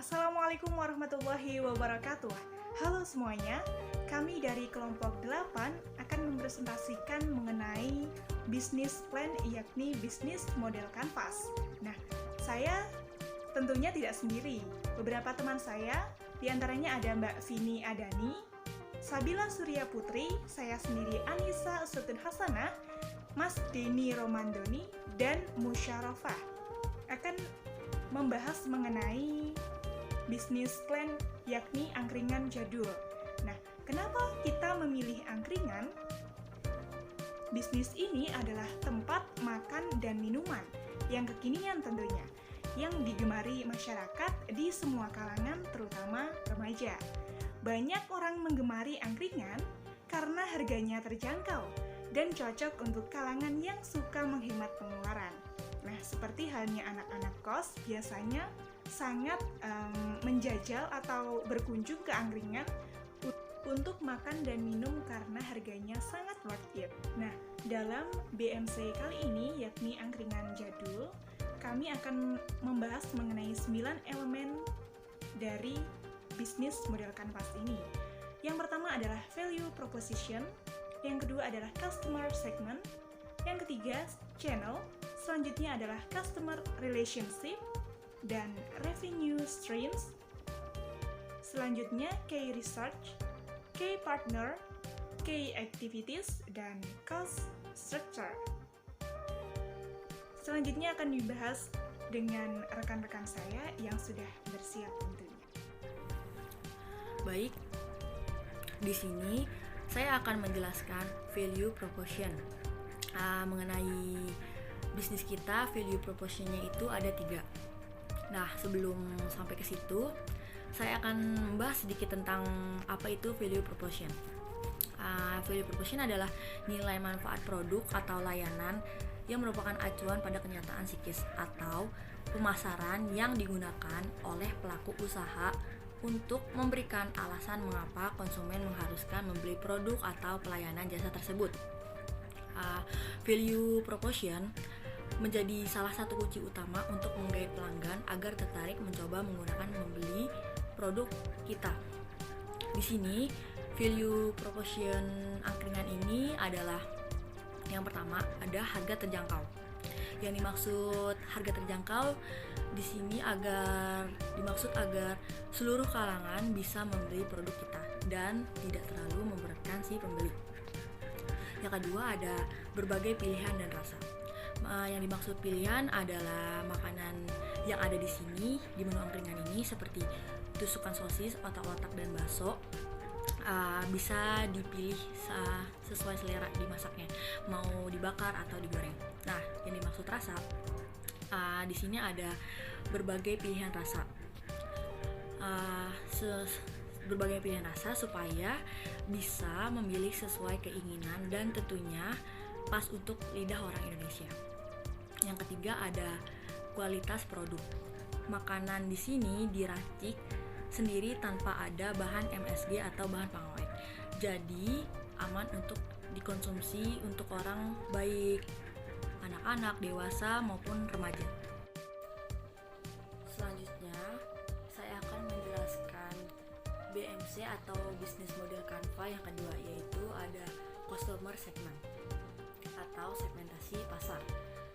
Assalamualaikum warahmatullahi wabarakatuh. Halo semuanya, kami dari kelompok 8 akan mempresentasikan mengenai bisnis plan, yakni bisnis model kanvas. Nah, saya tentunya tidak sendiri. Beberapa teman saya, diantaranya ada Mbak Vini Adani, Sabila Surya Putri, saya sendiri Anissa Usutun Hasanah, Mas Denny Romandoni, dan Musyarofa akan membahas mengenai bisnis plan, yakni angkringan jadul. Nah, kenapa kita memilih angkringan? Bisnis ini adalah tempat makan dan minuman yang kekinian tentunya, yang digemari masyarakat di semua kalangan, terutama remaja. Banyak orang menggemari angkringan karena harganya terjangkau dan cocok untuk kalangan yang suka menghemat pengeluaran. Nah, seperti halnya anak-anak kos, biasanya sangat menjajal atau berkunjung ke angkringan untuk makan dan minum karena harganya sangat worth it. Nah, dalam BMC kali ini, yakni angkringan jadul, kami akan membahas mengenai 9 elemen dari bisnis model kanvas ini. Yang pertama adalah value proposition, yang kedua adalah customer segment, yang ketiga channel, selanjutnya adalah customer relationship dan revenue streams, selanjutnya key research, key partner, key activities, dan cost structure. Selanjutnya akan dibahas dengan rekan-rekan saya yang sudah bersiap tentunya. Baik, di sini saya akan menjelaskan value proposition. Mengenai bisnis kita, value propositionnya itu ada 3. Nah, sebelum sampai ke situ, saya akan membahas sedikit tentang apa itu value proposition. Value proposition adalah nilai manfaat produk atau layanan yang merupakan acuan pada kenyataan psikis atau pemasaran yang digunakan oleh pelaku usaha untuk memberikan alasan mengapa konsumen mengharuskan membeli produk atau pelayanan jasa tersebut. Value proposition menjadi salah satu kunci utama untuk menggait pelanggan agar tertarik mencoba menggunakan membeli produk kita. Di sini, value proposition angkringan ini adalah yang pertama ada harga terjangkau. Yang dimaksud harga terjangkau di sini dimaksud agar seluruh kalangan bisa membeli produk kita dan tidak terlalu memberatkan si pembeli. Yang kedua ada berbagai pilihan dan rasa. Yang dimaksud pilihan adalah makanan yang ada di sini di menu angkringan ini seperti tusukan sosis, otak-otak, dan bakso. Bisa dipilih sesuai selera dimasaknya, mau dibakar atau digoreng. Nah, yang dimaksud rasa di sini ada berbagai pilihan rasa. Berbagai pilihan rasa supaya bisa memilih sesuai keinginan dan tentunya pas untuk lidah orang Indonesia. Yang ketiga ada kualitas produk. Makanan di sini diracik sendiri tanpa ada bahan MSG atau bahan pengawet. Jadi aman untuk dikonsumsi untuk orang baik anak-anak, dewasa maupun remaja. Selanjutnya, saya akan menjelaskan BMC atau bisnis model kanva yang kedua, yaitu ada customer segment atau segmentasi pasar.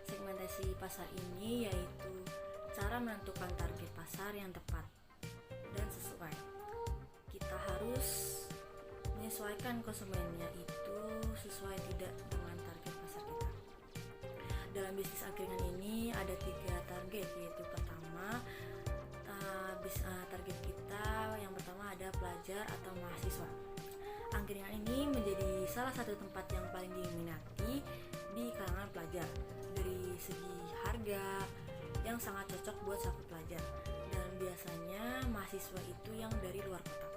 Segmentasi pasar ini yaitu cara menentukan target pasar yang tepat dan sesuai. Kita harus menyesuaikan konsumennya itu sesuai tidak dengan target pasar kita. Dalam bisnis angkringan ini ada 3 target, yaitu pertama target kita yang pertama ada pelajar atau mahasiswa. Angkringan ini menjadi salah satu tempat yang paling diminati di kalangan pelajar dari segi harga yang sangat cocok buat satu pelajar, dan biasanya mahasiswa itu yang dari luar kota.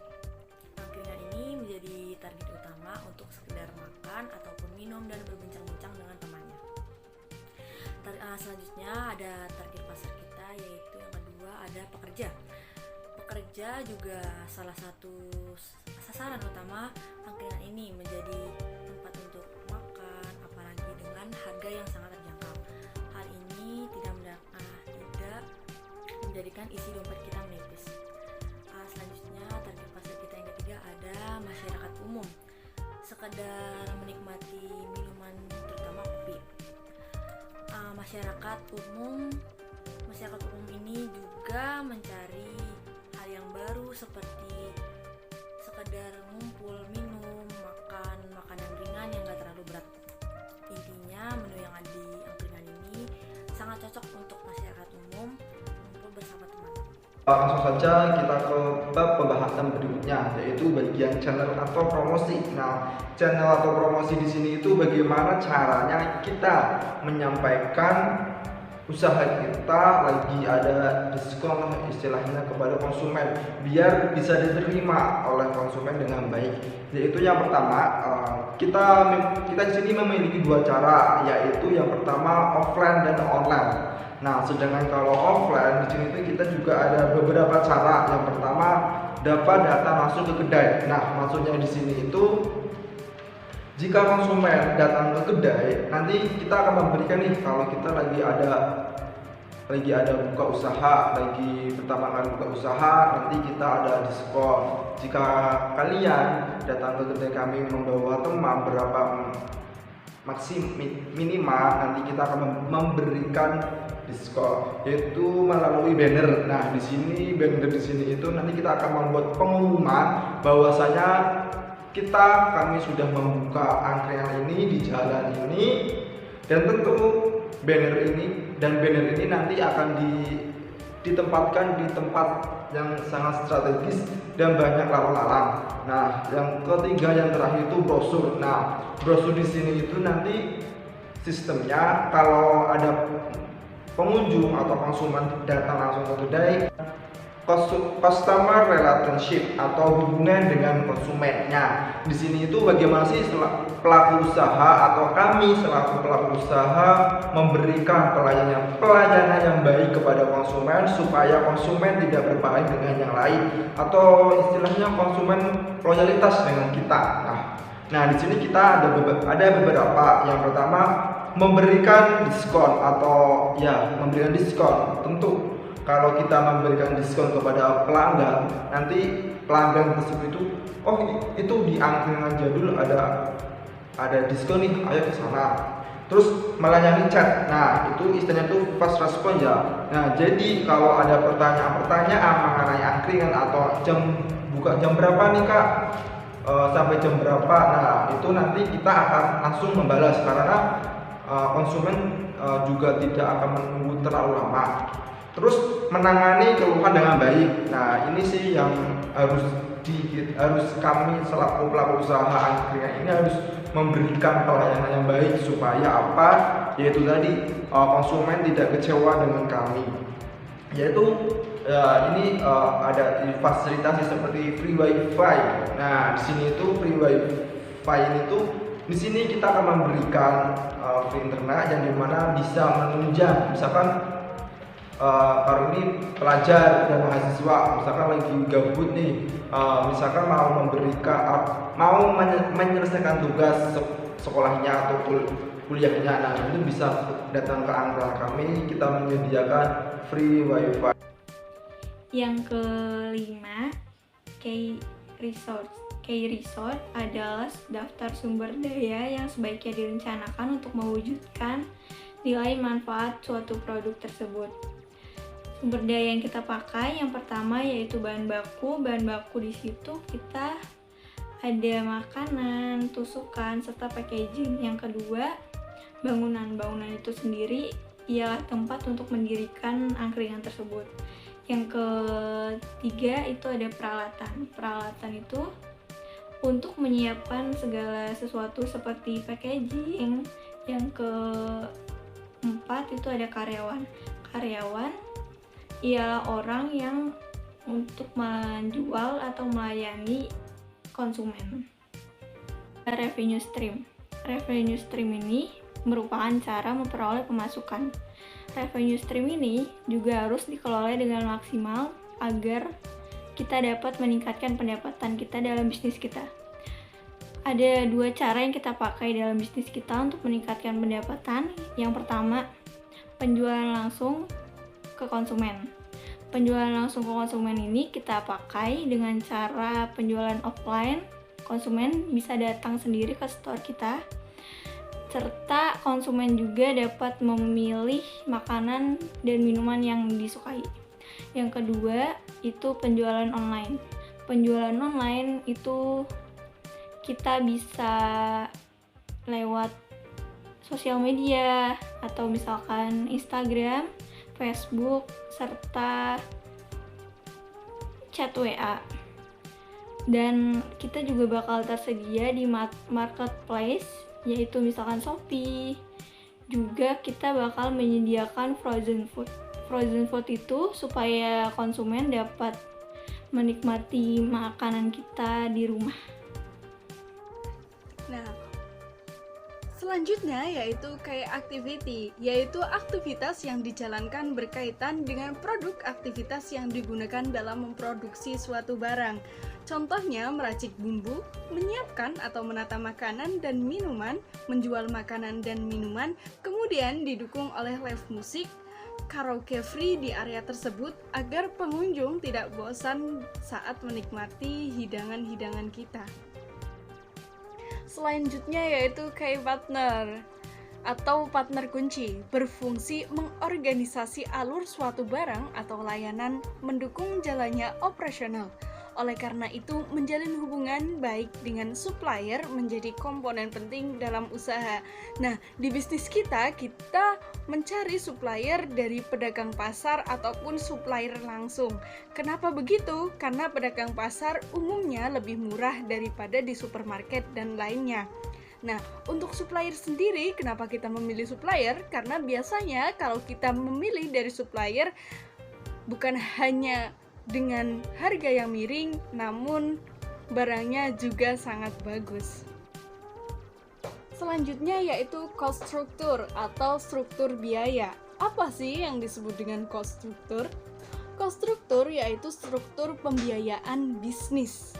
Angkringan ini menjadi target utama untuk sekedar makan ataupun minum dan berbincang-bincang dengan temannya. Selanjutnya ada target pasar kita, yaitu yang kedua ada pekerja. Pekerja juga salah satu sasaran utama angkringan ini, menjadi tempat untuk makan apalagi dengan harga yang sangat terjangkau. Hal ini tidak menjadikan isi dompet kita menipis. masyarakat umum ini juga mencari hal yang baru seperti sekedar ngumpul, minum, makan makanan ringan yang gak terlalu berat. Intinya menu yang ada di angkringan ini sangat cocok untuk masyarakat umum ngumpul bersama teman. Langsung saja kita ke bab pembahasan berikutnya, yaitu bagian channel atau promosi. Nah, channel atau promosi di sini itu bagaimana caranya kita menyampaikan usaha kita lagi ada diskon istilahnya kepada konsumen biar bisa diterima oleh konsumen dengan baik. Yaitu yang pertama, kita di sini memiliki dua cara, yaitu yang pertama offline dan online. Nah, sedangkan kalau offline di sini tuh kita juga ada beberapa cara. Yang pertama, dapat datang langsung ke kedai. Nah, maksudnya di sini itu jika konsumen datang ke kedai, nanti kita akan memberikan nih, kalau kita lagi ada buka usaha, lagi pertama kali buka usaha, nanti kita ada diskon. Jika kalian datang ke kedai kami membawa teman berapa minimal, nanti kita akan memberikan diskon, yaitu melalui banner. Nah, di sini banner di sini itu nanti kita akan membuat pengumuman bahwasanya kami sudah membuka angkringan ini di jalan ini, dan tentu banner ini nanti akan ditempatkan di tempat yang sangat strategis dan banyak lalu lalang. Nah, yang ketiga yang terakhir itu brosur. Nah, brosur di sini itu nanti sistemnya kalau ada pengunjung atau konsumen datang langsung ke kedai, customer relationship atau hubungan dengan konsumennya. Di sini itu bagaimana sih pelaku usaha atau kami selaku pelaku usaha memberikan pelayanan yang baik kepada konsumen supaya konsumen tidak berpaling dengan yang lain, atau istilahnya konsumen loyalitas dengan kita. Nah, di sini kita ada beberapa. Yang pertama, memberikan diskon atau memberikan diskon. Tentu kalau kita memberikan diskon kepada pelanggan, nanti pelanggan tersebut itu di angkringan Jadul ada diskon nih, ayo ke sana. Terus melayani chat. Nah, itu istilahnya tuh fast respon ya. Nah, jadi kalau ada pertanyaan mengenai angkringan atau buka jam berapa nih Kak, sampai jam berapa, nah itu nanti kita akan langsung membalas karena konsumen juga tidak akan menunggu terlalu lama. Terus menangani keluhan dengan baik. Nah, ini sih yang harus kami selaku pelaku usaha angkringan ini harus memberikan pelayanan yang baik supaya apa? Yaitu tadi konsumen tidak kecewa dengan kami. Yaitu ini ada fasilitasi seperti free wifi. Nah, di sini itu free wifi ini tuh di sini kita akan memberikan free internet yang dimana bisa menunjang, misalkan kalau ini pelajar dan mahasiswa misalkan lagi gabut nih, misalkan mau menyelesaikan tugas sekolahnya atau kuliahnya, nah itu bisa datang ke angkringan kami, kita menyediakan free wifi. Yang kelima, Key Resort adalah daftar sumber daya yang sebaiknya direncanakan untuk mewujudkan nilai manfaat suatu produk tersebut. Sumber daya yang kita pakai yang pertama yaitu bahan baku. Bahan baku di situ kita ada makanan, tusukan, serta packaging. Yang kedua, bangunan. Bangunan itu sendiri ialah tempat untuk mendirikan angkringan tersebut. Yang ketiga itu ada peralatan. Peralatan itu untuk menyiapkan segala sesuatu seperti packaging. Yang keempat itu ada karyawan. Karyawan ialah orang yang untuk menjual atau melayani konsumen. Revenue stream. Revenue stream ini merupakan cara memperoleh pemasukan. Revenue stream ini juga harus dikelola dengan maksimal agar kita dapat meningkatkan pendapatan kita dalam bisnis kita. Ada dua cara yang kita pakai dalam bisnis kita untuk meningkatkan pendapatan. Yang pertama, penjualan langsung ke konsumen. Penjualan langsung ke konsumen ini kita pakai dengan cara penjualan offline. Konsumen bisa datang sendiri ke store kita serta konsumen juga dapat memilih makanan dan minuman yang disukai. Yang kedua, itu penjualan online. Penjualan online itu kita bisa lewat sosial media atau misalkan Instagram, Facebook, serta chat WA. Dan kita juga bakal tersedia di marketplace, yaitu misalkan Shopee. Juga kita bakal menyediakan frozen food. Frozen food itu supaya konsumen dapat menikmati makanan kita di rumah. Nah, selanjutnya yaitu K-activity, yaitu aktivitas yang dijalankan berkaitan dengan produk aktivitas yang digunakan dalam memproduksi suatu barang. Contohnya meracik bumbu, menyiapkan atau menata makanan dan minuman, menjual makanan dan minuman, kemudian didukung oleh live musik, karaoke free di area tersebut agar pengunjung tidak bosan saat menikmati hidangan-hidangan kita. Selanjutnya yaitu K-partner atau partner kunci, berfungsi mengorganisasi alur suatu barang atau layanan, mendukung jalannya operasional. Oleh karena itu, menjalin hubungan baik dengan supplier menjadi komponen penting dalam usaha. Nah, di bisnis kita mencari supplier dari pedagang pasar ataupun supplier langsung. Kenapa begitu? Karena pedagang pasar umumnya lebih murah daripada di supermarket dan lainnya. Nah, untuk supplier sendiri, kenapa kita memilih supplier? Karena biasanya kalau kita memilih dari supplier, bukan hanya dengan harga yang miring, namun barangnya juga sangat bagus. Selanjutnya yaitu cost structure atau struktur biaya. Apa sih yang disebut dengan cost structure? Cost structure yaitu struktur pembiayaan bisnis.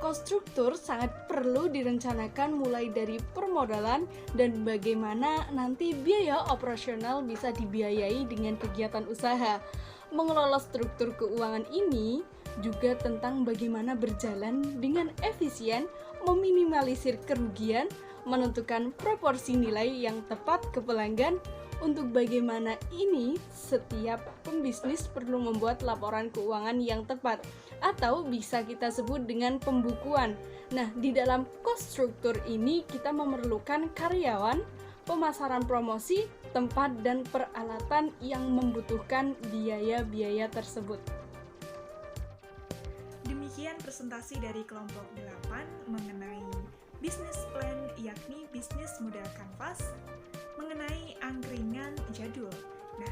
Cost structure sangat perlu direncanakan mulai dari permodalan dan bagaimana nanti biaya operasional bisa dibiayai dengan kegiatan usaha. Mengelola struktur keuangan ini juga tentang bagaimana berjalan dengan efisien, meminimalisir kerugian, menentukan proporsi nilai yang tepat ke pelanggan. Untuk bagaimana ini, setiap pembisnis perlu membuat laporan keuangan yang tepat, atau bisa kita sebut dengan pembukuan. Nah, di dalam cost structure ini kita memerlukan karyawan, pemasaran promosi, tempat dan peralatan yang membutuhkan biaya-biaya tersebut. Demikian presentasi dari kelompok 8 mengenai business plan, yakni bisnis model kanvas, mengenai angkringan jadul. Nah,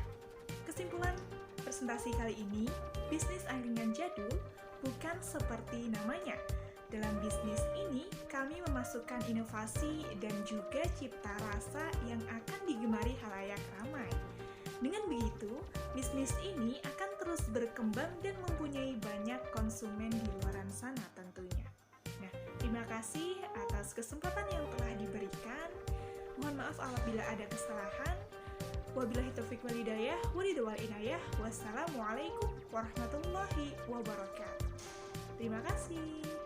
kesimpulan presentasi kali ini, bisnis angkringan jadul bukan seperti namanya. Dalam bisnis ini, kami memasukkan inovasi dan juga cipta rasa yang akan digemari khalayak ramai. Dengan begitu, bisnis ini akan terus berkembang dan mempunyai banyak konsumen di luar sana tentunya. Nah, terima kasih atas kesempatan yang telah diberikan. Mohon maaf apabila ada kesalahan. Wabillahi taufiq wal hidayah, walhidayah wal inayah. Wassalamualaikum warahmatullahi wabarakatuh. Terima kasih.